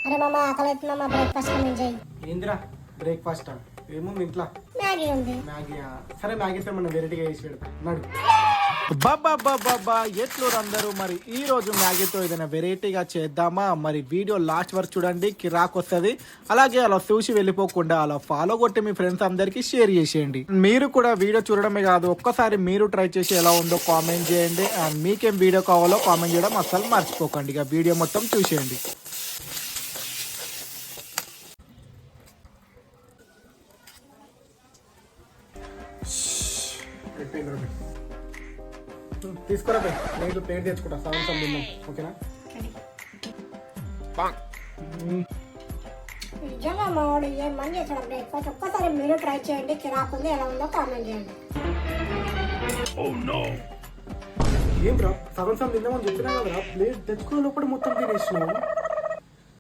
అరే మామ ఆకలి అవుతుంది మామ, బ్రేక్ఫాస్ట్ చేయి. ఏందిరా బ్రేక్ఫాస్ట్? ఏముంది ఇంట్లో? మ్యాగీ ఉంది. మ్యాగీయా? సరే మ్యాగీతో మనం వెరైటీగా వేసి పెడతా నడు. బాబా ఎట్లు అందరూ మరి ఈ రోజు మ్యాగీతో ఏదైనా వెరైటీగా చేద్దామా? మరి వీడియో లాస్ట్ వరకు చూడండి, కిరాక్ వస్తుంది. అలాగే అలా చూసి వెళ్ళిపోకుండా అలా ఫాలో కొట్టి మీ ఫ్రెండ్స్ అందరికి షేర్ చేసేయండి. మీరు కూడా వీడియో చూడడమే కాదు, ఒక్కసారి మీరు ట్రై చేసి ఎలా ఉందో కామెంట్ చేయండి. అండ్ మీకేం వీడియో కావాలో కామెంట్ చేయడం అస్సలు మర్చిపోకండి. ఇక వీడియో మొత్తం చూసేయండి. తీసుకురా బే, నేను ప్లేట్ తెచ్చుకుంటా. సగం తిందాం, ఓకేనా? నిజంగా మా వాడు ఏం మంది చేస్తాడు బ్రేక్ఫాస్ట్. ఒక్కసారి మీరు ట్రై చేయండి, కిరాక్ ఉంది, ఎలా ఉందో కామెంట్ చేయండి. ఏం రా, సగం తిందామని చెప్పినా కదరా, ప్లేట్ తెచ్చుకునే లోపల మొత్తం తినేసినావు.